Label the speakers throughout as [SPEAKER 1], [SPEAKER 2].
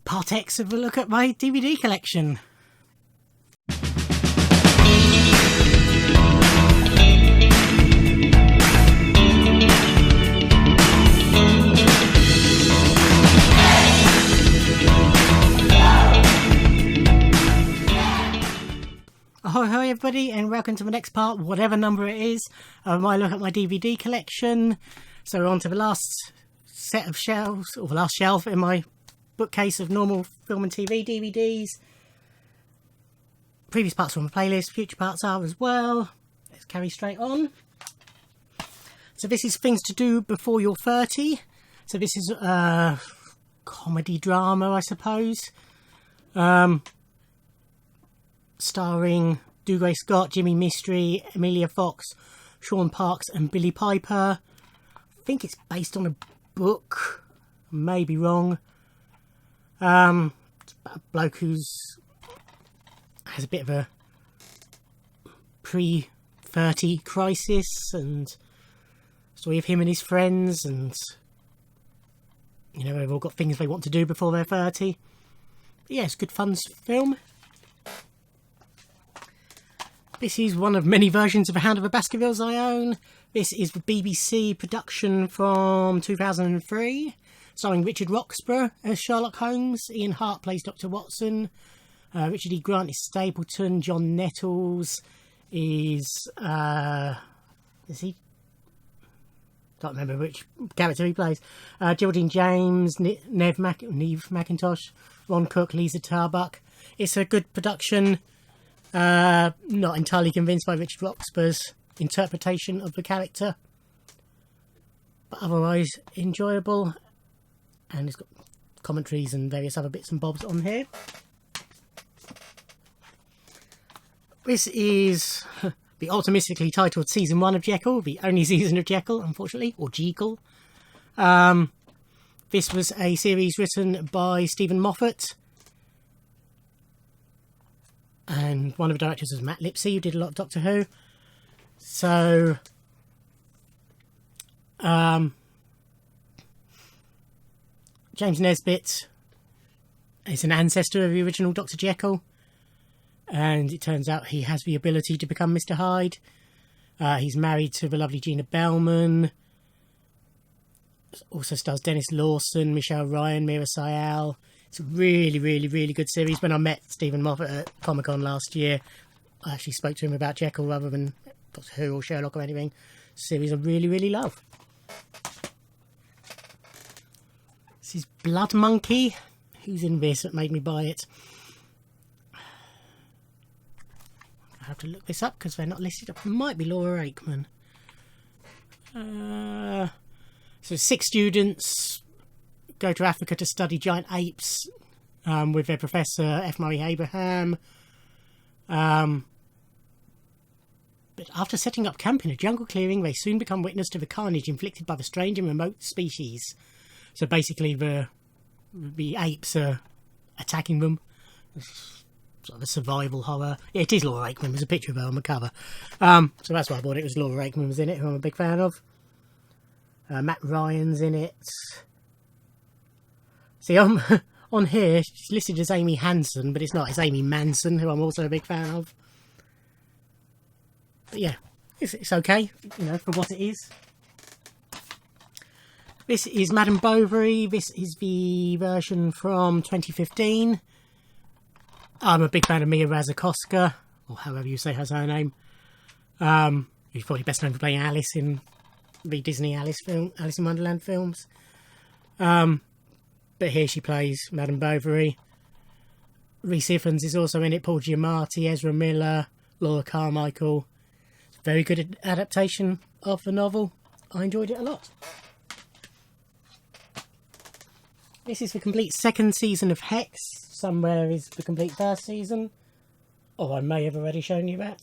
[SPEAKER 1] Part X of a look at my DVD collection. Ahoy everybody, and welcome to the next part, whatever number it is, of my look at my DVD collection. So we're on to the last set of shelves, or the last shelf in my bookcase of normal film and TV DVDs. Previous parts are on the playlist, future parts are as well. Let's carry straight on. So this is Things to Do Before You're 30. So this is a comedy drama, I suppose. Starring Dougray Scott, Jimmy Mistry, Emilia Fox, Sean Parks and Billy Piper. I think it's based on a book. May be wrong. It's about a bloke who's has a bit of a pre-30 crisis, and story of him and his friends, and you know, they've all got things they want to do before they're 30. But yeah, it's a good fun film. This is one of many versions of The Hound of the Baskervilles I own. This is the BBC production from 2003, starring Richard Roxburgh as Sherlock Holmes. Ian Hart plays Dr. Watson. Richard E. Grant is Stapleton. John Nettles is he? Can't remember which character he plays. Geraldine James, Neve McIntosh, Ron Cook, Lisa Tarbuck. It's a good production. Not entirely convinced by Richard Roxburgh's interpretation of the character, but otherwise enjoyable, and it's got commentaries and various other bits and bobs on here. This is the optimistically titled Season 1 of Jekyll, the only season of Jekyll, unfortunately, or Jekyll. This was a series written by Stephen Moffat, and one of the directors was Matt Lipsey, who did a lot of Doctor Who. So, James Nesbitt is an ancestor of the original Dr. Jekyll, and it turns out he has the ability to become Mr. Hyde. He's married to the lovely Gina Bellman. Also stars Dennis Lawson, Michelle Ryan, Mira Sayal. It's a really, really, really good series. When I met Stephen Moffat at Comic-Con last year, I actually spoke to him about Jekyll rather than Doctor Who or Sherlock or anything. It's a series I really, really love. This is Blood Monkey. Who's in this that made me buy it? I have to look this up because they're not listed up. It might be Laura Aikman. So 6 students go to Africa to study giant apes with their professor F. Murray Abraham. But after setting up camp in a jungle clearing, they soon become witness to the carnage inflicted by the strange and remote species. So basically the apes are attacking them. Sort of a survival horror. Yeah, it is Laura Aikman. There's a picture of her on the cover. So that's why I bought it. It was Laura Aikman was in it, who I'm a big fan of. Matt Ryan's in it. See, on here, she's listed as Amy Hansen, but it's not. It's Amy Manson, who I'm also a big fan of. But yeah, it's okay, you know, for what it is. This is Madame Bovary. This is the version from 2015. I'm a big fan of Mia Wasikowska, or however you say her name. Who's probably best known for playing Alice in the Disney Alice in Wonderland films. But here she plays Madame Bovary. Rhys Ifans is also in it. Paul Giamatti, Ezra Miller, Laura Carmichael. It's a very good adaptation of the novel. I enjoyed it a lot. This is the complete second season of Hex. Somewhere is the complete first season. Or I may have already shown you that.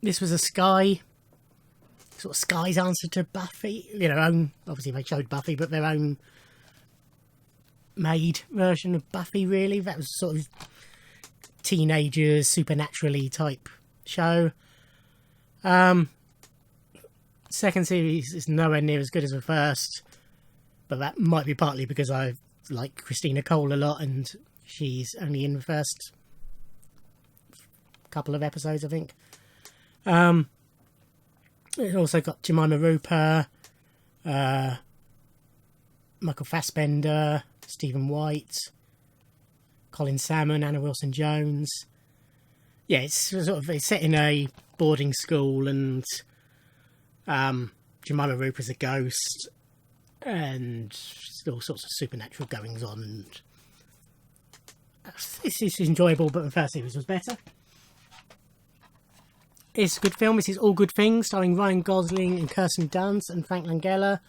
[SPEAKER 1] This was a Sky, sort of Sky's answer to Buffy. You know, obviously they showed Buffy, but their own made version of Buffy, really. That was sort of teenagers, supernaturally type show. Second series is nowhere near as good as the first. but that might be partly because I like Christina Cole a lot, and she's only in the first couple of episodes, I think. It's also got Jemima Rooper, Michael Fassbender, Stephen White, Colin Salmon, Anna Wilson-Jones. Yeah, it's set in a boarding school, and Jemima Rooper's a ghost, and all sorts of supernatural goings on. And it's enjoyable, but the first series was better. It's a good film. This is All Good Things, starring Ryan Gosling and Kirsten Dunst and Frank Langella.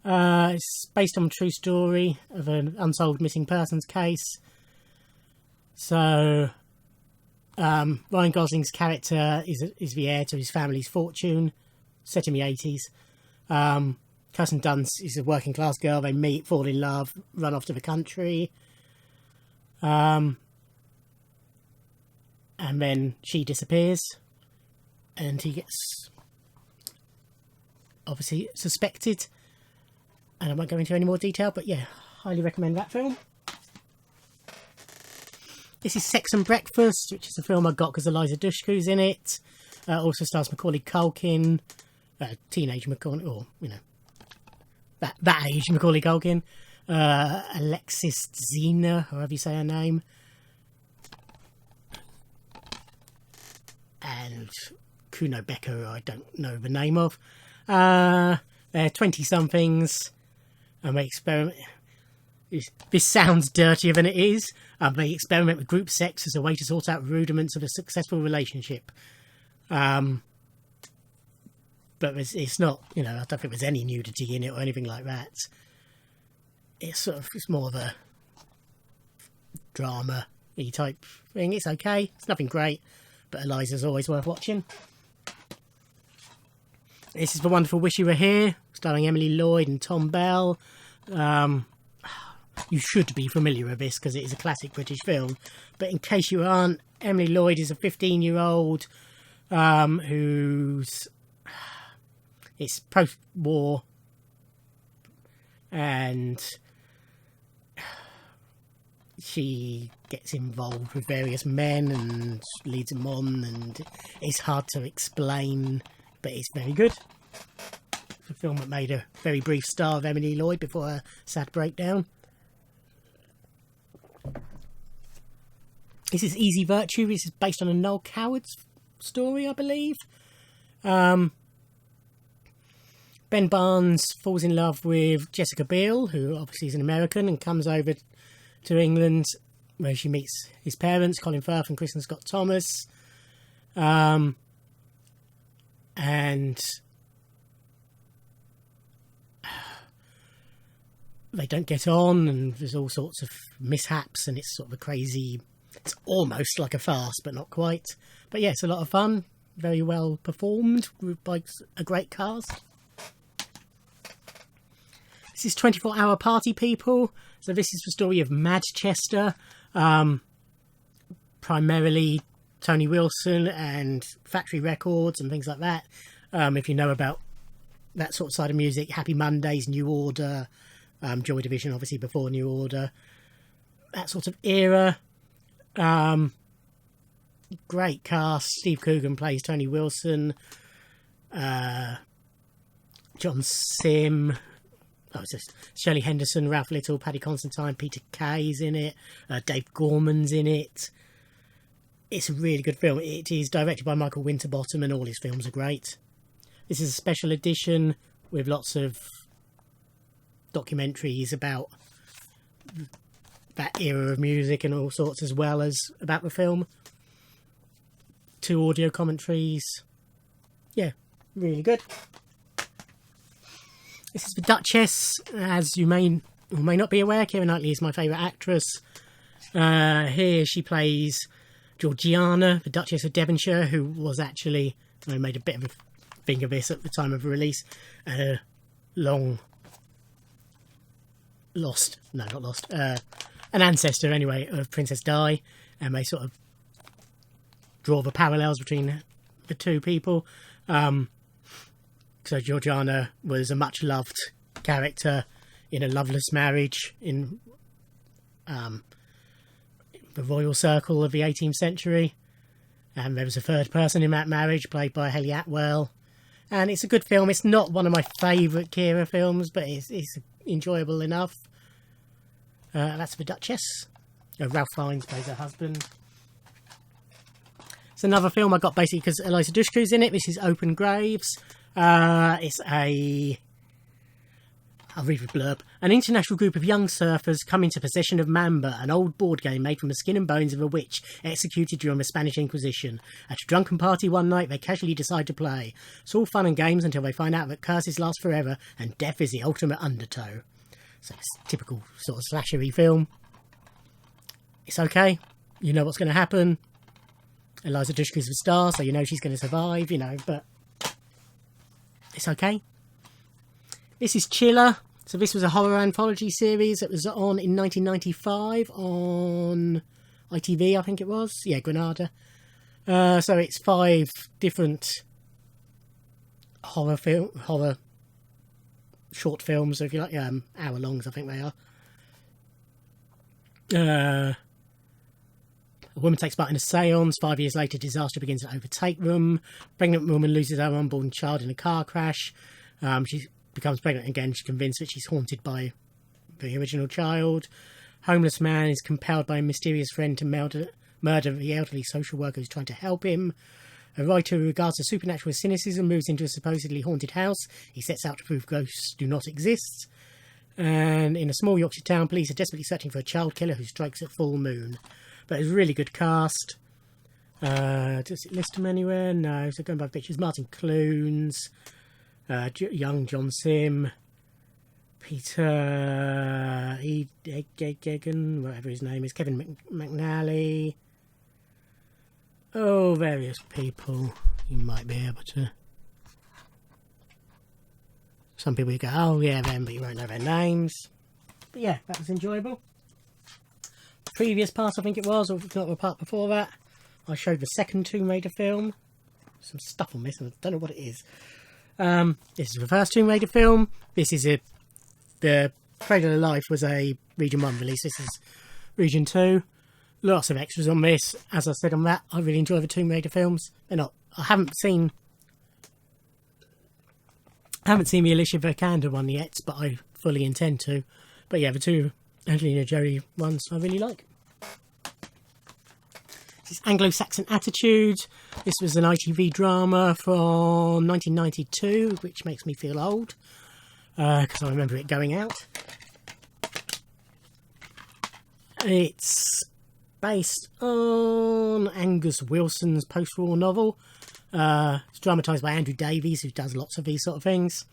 [SPEAKER 1] It's based on a true story of an unsolved missing persons case. So, Ryan Gosling's character is the heir to his family's fortune, set in the 80s. Kirsten Dunst is a working class girl. They meet, fall in love, run off to the country. And then she disappears. And he gets obviously suspected. And I won't go into any more detail, but yeah, highly recommend that film. This is Sex and Breakfast, which is a film I got because Eliza Dushku's in it. Also stars Macaulay Culkin, teenage Macaulay, or, you know, that age Macaulay Culkin. Alexis Zena, however you say her name. And Kuno Becker, who I don't know the name of. They're 20-somethings, and they experiment. This sounds dirtier than it is. They experiment with group sex as a way to sort out rudiments of a successful relationship. But it's not, you know, I don't think there's any nudity in it or anything like that. It's more of a drama-y type thing. It's okay. It's nothing great, but Eliza's always worth watching. This is The Wonderful Wish You Were Here, starring Emily Lloyd and Tom Bell. You should be familiar with this because it is a classic British film. But in case you aren't, Emily Lloyd is a 15-year-old who's... It's post-war, and she gets involved with various men and leads them on, and it's hard to explain, but it's very good. It's a film that made a very brief star of Emily Lloyd before her sad breakdown. This is Easy Virtue. This is based on a Noel Coward story, I believe. Ben Barnes falls in love with Jessica Biel, who obviously is an American, and comes over to England, where she meets his parents, Colin Firth and Kristen Scott Thomas. And they don't get on, and there's all sorts of mishaps, and it's sort of a crazy... It's almost like a farce, but not quite. But yeah, it's a lot of fun. Very well performed by a great cast. This is 24 Hour Party People. So this is the story of Madchester. Primarily Tony Wilson and Factory Records and things like that. If you know about that sort of side of music, Happy Mondays, New Order, Joy Division, obviously before New Order. That sort of era. Great cast. Steve Coogan plays Tony Wilson. John Sim. It's just Shirley Henderson, Ralph Little, Paddy Constantine, Peter Kay's in it. Dave Gorman's in it. It's a really good film. It is directed by Michael Winterbottom, and all his films are great. This is a special edition with lots of documentaries about that era of music and all sorts, as well as about the film. 2 audio commentaries. Yeah, really good. This is The Duchess. As you may or may not be aware, Keira Knightley is my favourite actress. Here she plays Georgiana, the Duchess of Devonshire, who was actually, I made a bit of a thing of this at the time of release, long lost, no not lost, an ancestor anyway of Princess Di, and they sort of draw the parallels between the two people. So Georgiana was a much loved character in a loveless marriage in the royal circle of the 18th century. And there was a third person in that marriage, played by Hayley Atwell. And it's a good film. It's not one of my favourite Keira films, but it's enjoyable enough. That's The Duchess. Ralph Fiennes plays her husband. It's another film I got basically because Eliza Dushku's in it. This is Open Graves. I'll read the blurb. An international group of young surfers come into possession of Mamba, an old board game made from the skin and bones of a witch executed during the Spanish Inquisition. At a drunken party one night, they casually decide to play. It's all fun and games until they find out that curses last forever and death is the ultimate undertow. So it's a typical sort of slashery film. It's okay. You know what's going to happen. Eliza Dushku's the star, so you know she's going to survive, but it's okay. This is Chiller. So this was a horror anthology series that was on in 1995 on ITV, I think it was. Yeah, Granada. So it's 5 different horror short films, if you like, hour longs, I think they are. A woman takes part in a seance. 5 years later, disaster begins to overtake them. Pregnant woman loses her unborn child in a car crash. She becomes pregnant again. She's convinced that she's haunted by the original child. Homeless man is compelled by a mysterious friend to murder the elderly social worker who's trying to help him. A writer who regards the supernatural with cynicism moves into a supposedly haunted house. He sets out to prove ghosts do not exist. And in a small Yorkshire town, police are desperately searching for a child killer who strikes at full moon. But it's a really good cast. Does it list them anywhere? No. So going by pictures, Martin Clunes, young John Sim, Peter Egegan, whatever his name is, Kevin McNally. Oh, various people you might be able to. Some people you go, oh yeah, them, but you won't know their names. But yeah, that was enjoyable. Previous part, I think it was, or if not the part before that, I showed the second Tomb Raider film. Some stuff on this, and I don't know what it is. This is the first Tomb Raider film. This is the Cradle of Life was a Region 1 release. This is Region 2. Lots of extras on this. As I said on that, I really enjoy the Tomb Raider films. They're not. I haven't seen the Alicia Vikander one yet, but I fully intend to. But yeah, the two Angelina Jolie ones I really like. This is Anglo-Saxon Attitude. This was an ITV drama from 1992, which makes me feel old, because I remember it going out. It's based on Angus Wilson's post-war novel. It's dramatised by Andrew Davies, who does lots of these sort of things.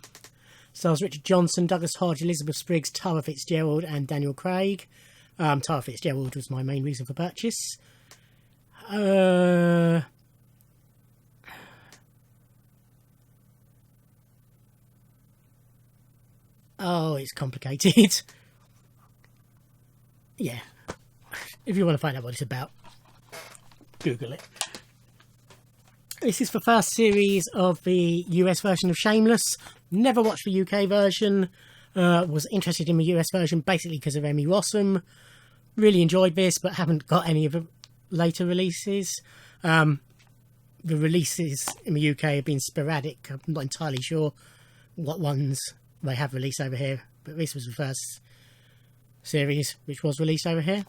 [SPEAKER 1] Stars Richard Johnson, Douglas Hodge, Elizabeth Spriggs, Tara Fitzgerald and Daniel Craig. Tara Fitzgerald was my main reason for purchase. Oh, it's complicated. Yeah. If you want to find out what it's about, Google it. This is the first series of the US version of Shameless. Never watched the UK version. Was interested in the US version basically because of Emmy Rossum. Really enjoyed this, but haven't got any of the later releases. The releases in the UK have been sporadic. I'm not entirely sure what ones they have released over here, but this was the first series which was released over here.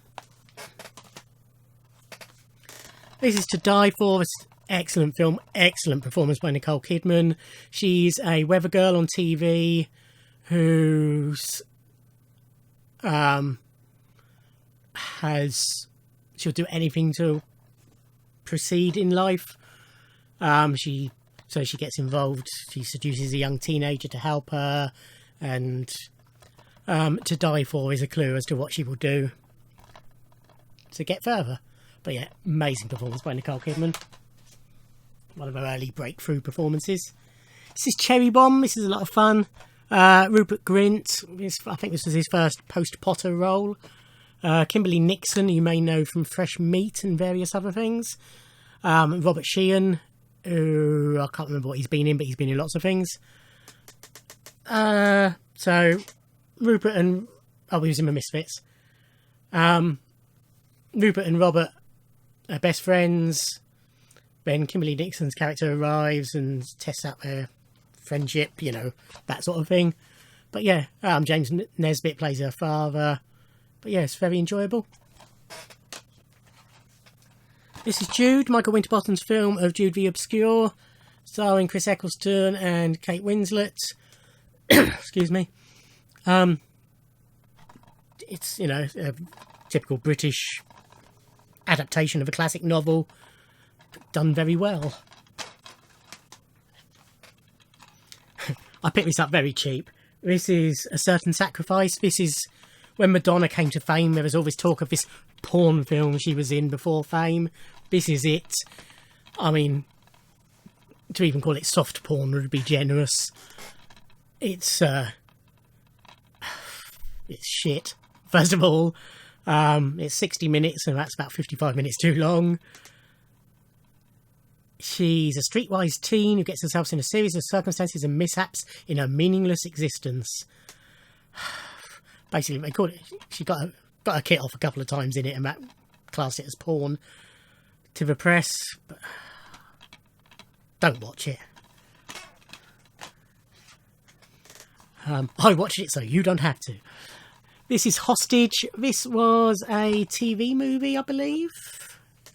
[SPEAKER 1] This is To Die For. It's an excellent film, excellent performance by Nicole Kidman. She's a weather girl on TV who's she'll do anything to proceed in life. She gets involved. She seduces a young teenager to help her, and To Die For is a clue as to what she will do to get further. But yeah, amazing performance by Nicole Kidman. One of her early breakthrough performances. This is Cherry Bomb. This is a lot of fun. Rupert Grint. I think this was his first post-Potter role. Kimberly Nixon, you may know from Fresh Meat and various other things. Robert Sheehan, who I can't remember what he's been in, but he's been in lots of things. So, Rupert and... Oh, he was in the Misfits. Rupert and Robert are best friends. Then Kimberly Dixon's character arrives and tests out their friendship, you know, that sort of thing. But yeah, James Nesbitt plays her father. But yeah, it's very enjoyable. This is Jude, Michael Winterbottom's film of Jude the Obscure, starring Chris Eccleston and Kate Winslet. Excuse me. It's, you know, a typical British adaptation of a classic novel, done very well. I picked this up very cheap. This is A Certain Sacrifice. This is when Madonna came to fame. There was all this talk of this porn film she was in before fame. This is it. I mean, to even call it soft porn would be generous. It's shit, first of all. It's 60 minutes, and that's about 55 minutes too long. She's a streetwise teen who gets herself in a series of circumstances and mishaps in her meaningless existence. Basically, they call it. She got her kit off a couple of times in it, and that classed it as porn to the press. But don't watch it. I watched it, so you don't have to. This is Hostage. This was a TV movie, I believe.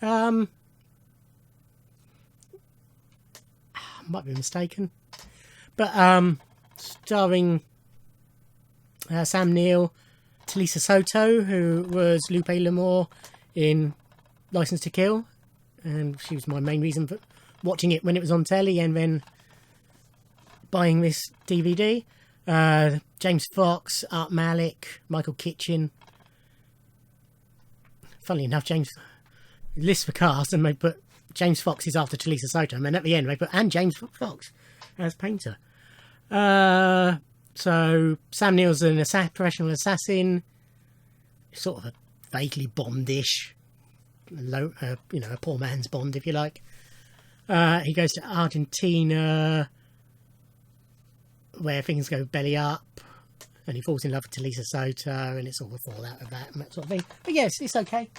[SPEAKER 1] Might be mistaken. But starring Sam Neill, Talisa Soto, who was Lupe Lamore in Licence to Kill. And she was my main reason for watching it when it was on telly and then buying this DVD. James Fox, Art Malik, Michael Kitchen. Funnily enough, James lists the cast and they put James Fox is after Talisa Soto, and then at the end they put and James Fox as painter. So Sam Neill's an professional assassin, sort of a vaguely Bondish, a poor man's Bond, if you like. He goes to Argentina, where things go belly up, and he falls in love with Talisa Soto, and it's all the fallout of that and that sort of thing. But yes, it's okay.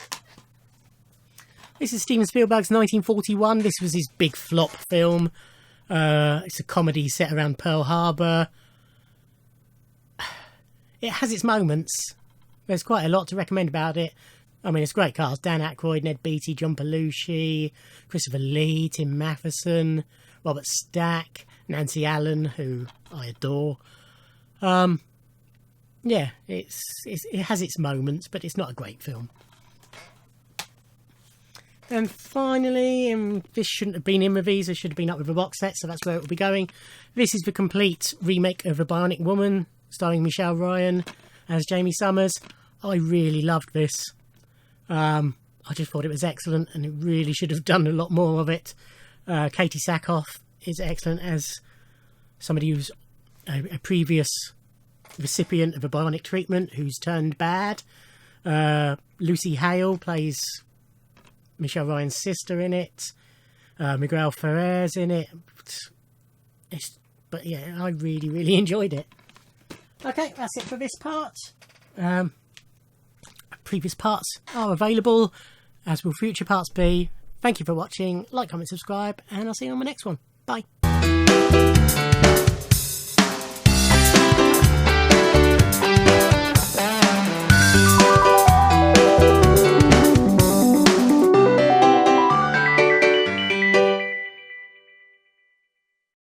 [SPEAKER 1] This is Steven Spielberg's 1941. This was his big flop film. It's a comedy set around Pearl Harbor. It has its moments. There's quite a lot to recommend about it. I mean, it's a great cast. Dan Aykroyd, Ned Beatty, John Belushi, Christopher Lee, Tim Matheson, Robert Stack, Nancy Allen, who I adore. Yeah, it has its moments, but it's not a great film. And finally, this shouldn't have been in with these, it should have been up with a box set, so that's where it will be going. This is the complete remake of The Bionic Woman, starring Michelle Ryan as Jamie Summers. I really loved this. I just thought it was excellent, and it really should have done a lot more of it. Katie Sackhoff is excellent as somebody who's a previous recipient of a bionic treatment who's turned bad. Lucy Hale plays Michelle Ryan's sister in it. Miguel Ferrer's in it. But yeah, I really, really enjoyed it. Okay, that's it for this part. Previous parts are available, as will future parts be. Thank you for watching. Like, comment, subscribe, and I'll see you on the next one. Bye.